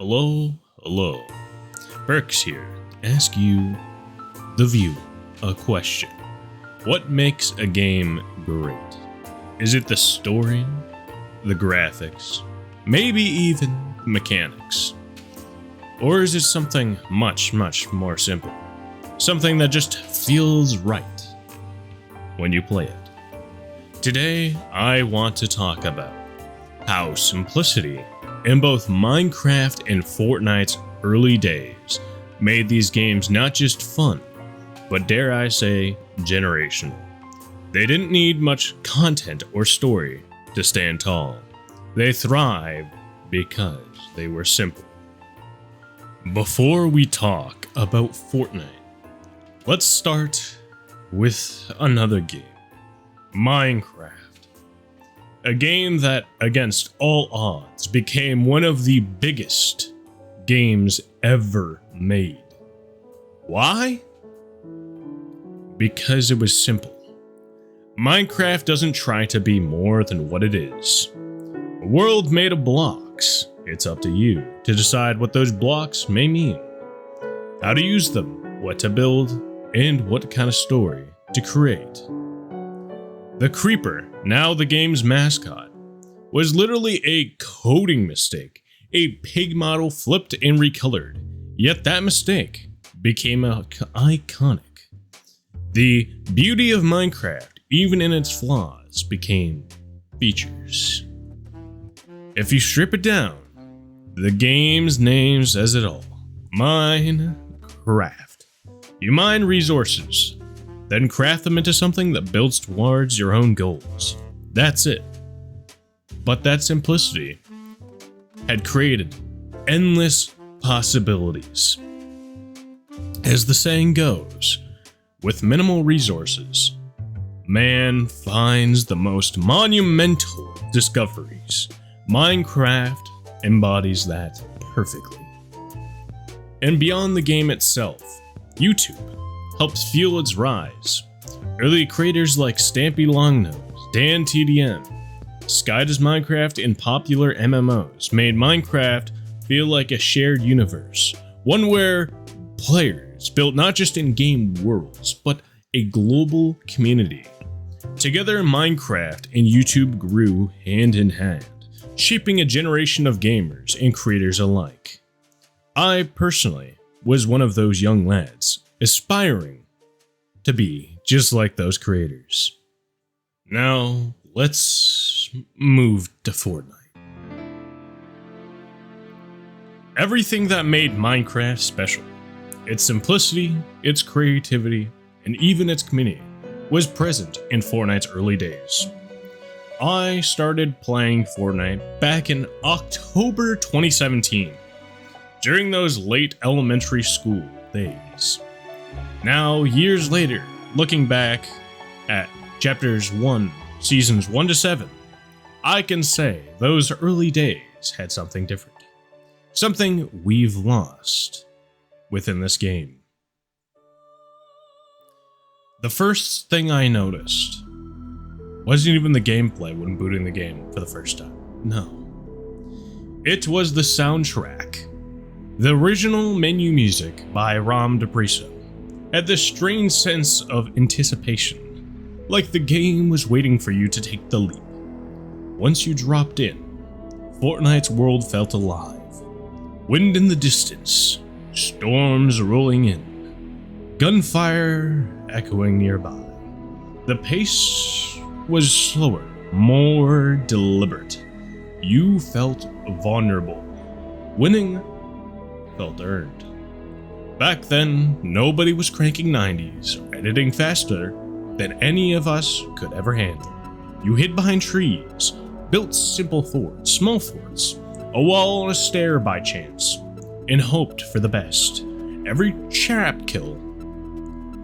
Hello, hello. Berks here. Ask you, the viewer, a question. What makes a game great? Is it the story, the graphics, maybe even mechanics? Or is it something much, much more simple? Something that just feels right when you play it. Today, I want to talk about how simplicity in both Minecraft and Fortnite's early days made these games not just fun, but dare I say, generational. They didn't need much content or story to stand tall. They thrived because they were simple. Before we talk about Fortnite, let's start with another game, Minecraft. A game that, against all odds, became one of the biggest games ever made. Why? Because it was simple. Minecraft doesn't try to be more than what it is. A world made of blocks. It's up to you to decide what those blocks may mean, how to use them, what to build, and what kind of story to create. The Creeper, now the game's mascot, was literally a coding mistake, a pig model flipped and recolored, yet that mistake became iconic. The beauty of Minecraft, even in its flaws, became features. If you strip it down, the game's name says it all. Minecraft. You mine resources, then craft them into something that builds towards your own goals. That's it. But that simplicity had created endless possibilities. As the saying goes, with minimal resources, man finds the most monumental discoveries. Minecraft embodies that perfectly. And beyond the game itself, YouTube helped fuel its rise. Early creators like Stampy Longnose, Dan TDM, Sky Does Minecraft, and popular MMOs made Minecraft feel like a shared universe, one where players built not just in-game worlds, but a global community. Together, Minecraft and YouTube grew hand in hand, shaping a generation of gamers and creators alike. I personally was one of those young lads, aspiring to be just like those creators. Now, let's move to Fortnite. Everything that made Minecraft special, its simplicity, its creativity, and even its community, was present in Fortnite's early days. I started playing Fortnite back in October 2017, during those late elementary school days. Now, years later, looking back at chapters 1, seasons 1 to 7, I can say those early days had something different. Something we've lost within this game. The first thing I noticed wasn't even the gameplay when booting the game for the first time. No. It was the soundtrack. The original menu music by Ram DePriso had this strange sense of anticipation, like the game was waiting for you to take the leap. Once you dropped in, Fortnite's world felt alive. Wind in the distance, storms rolling in, gunfire echoing nearby. The pace was slower, more deliberate. You felt vulnerable. Winning felt earned. Back then, nobody was cranking 90s or editing faster than any of us could ever handle. You hid behind trees, built simple forts, small forts, a wall and a stair by chance, and hoped for the best. Every trap kill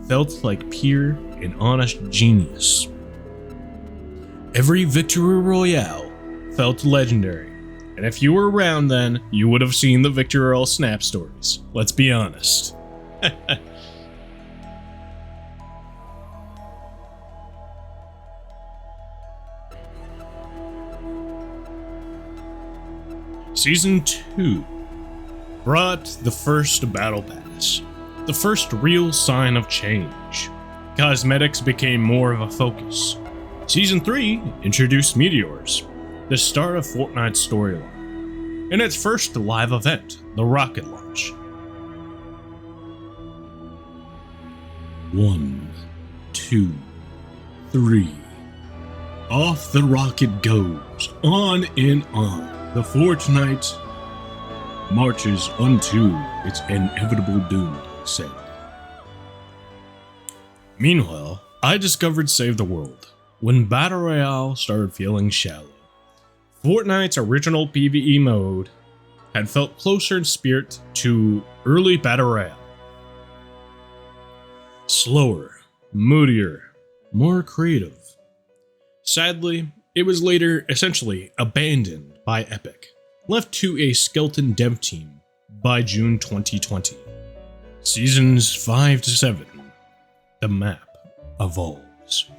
felt like pure and honest genius. Every victory royale felt legendary. And if you were around then, you would have seen the Victory Royale snap stories. Let's be honest. Season 2 brought the first battle pass, the first real sign of change. Cosmetics became more of a focus. Season 3 introduced meteors, the start of Fortnite's storyline, and its first live event, the rocket launch. 1, 2, 3. Off the rocket goes, on and on. The Fortnite marches unto its inevitable doom, he said. Meanwhile, I discovered Save the World when Battle Royale started feeling shallow. Fortnite's original PvE mode had felt closer in spirit to early Battle Royale. Slower, moodier, more creative. Sadly, it was later essentially abandoned by Epic, left to a skeleton dev team by June 2020. Seasons 5 to 7, the map evolves.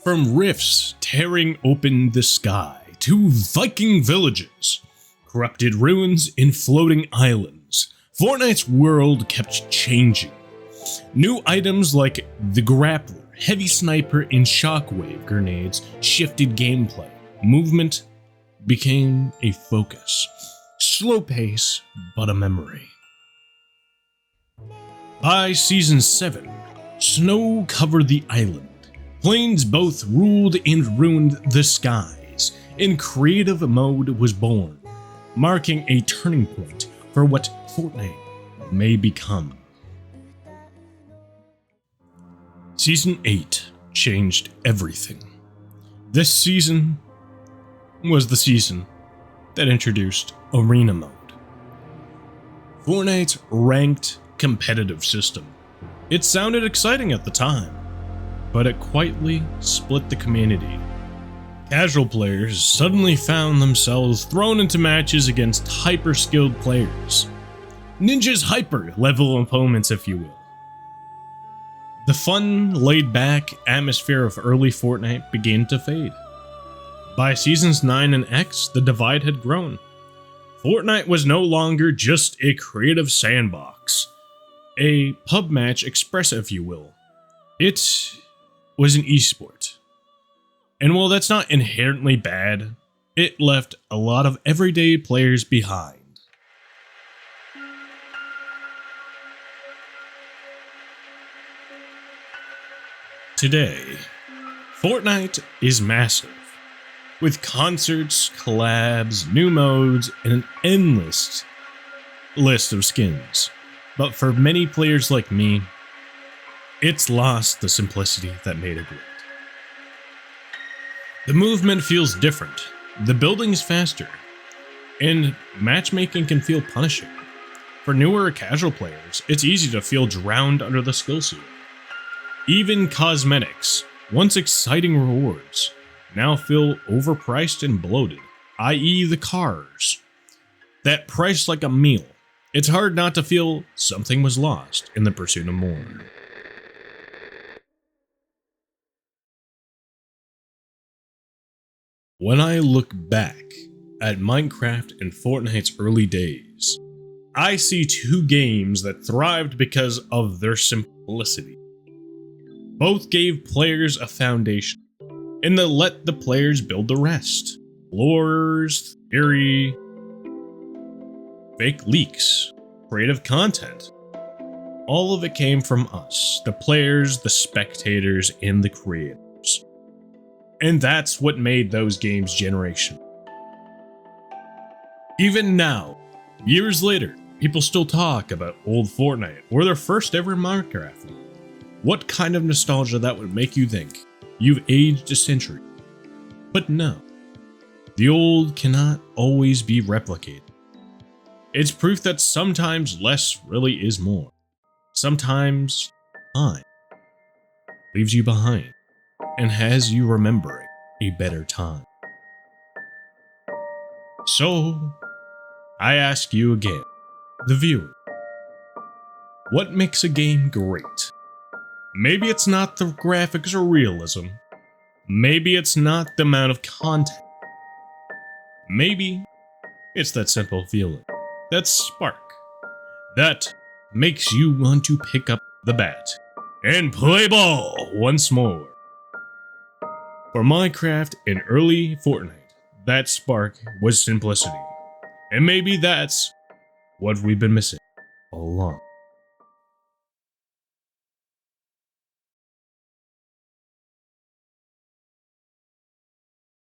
From rifts tearing open the sky to Viking villages, corrupted ruins and floating islands, Fortnite's world kept changing. New items like the grappler, heavy sniper, and shockwave grenades shifted gameplay. Movement became a focus. Slow pace, but a memory. By Season 7, snow covered the island. Planes both ruled and ruined the skies, and creative mode was born, marking a turning point for what Fortnite may become. Season 8 changed everything. This season was the season that introduced Arena Mode. Fortnite's ranked competitive system. It sounded exciting at the time, but it quietly split the community. Casual players suddenly found themselves thrown into matches against hyper-skilled players. Ninja's hyper-level opponents, if you will. The fun, laid-back atmosphere of early Fortnite began to fade. By Seasons 9 and X, the divide had grown. Fortnite was no longer just a creative sandbox, a pub match express, if you will. It was an esport. And while that's not inherently bad, it left a lot of everyday players behind. Today, Fortnite is massive, with concerts, collabs, new modes, and an endless list of skins. But for many players like me, it's lost the simplicity that made it great. The movement feels different, the building is faster, and matchmaking can feel punishing. For newer casual players, it's easy to feel drowned under the skill ceiling. Even cosmetics, once exciting rewards, now feel overpriced and bloated, i.e. the cars. That priced like a meal. It's hard not to feel something was lost in the pursuit of more. When I look back at Minecraft and Fortnite's early days, I see two games that thrived because of their simplicity. Both gave players a foundation, and they let the players build the rest. Lores, theory, fake leaks, creative content. All of it came from us, the players, the spectators, and the creators. And that's what made those games generational. Even now, years later, people still talk about old Fortnite or their first ever Minecraft. What kind of nostalgia that would make you think you've aged a century? But no, the old cannot always be replicated. It's proof that sometimes less really is more. Sometimes time leaves you behind and has you remembering a better time. So, I ask you again, the viewer, what makes a game great? Maybe it's not the graphics or realism. Maybe it's not the amount of content. Maybe it's that simple feeling, that spark, that makes you want to pick up the bat and play ball once more. For Minecraft and early Fortnite, that spark was simplicity. And maybe that's what we've been missing all along.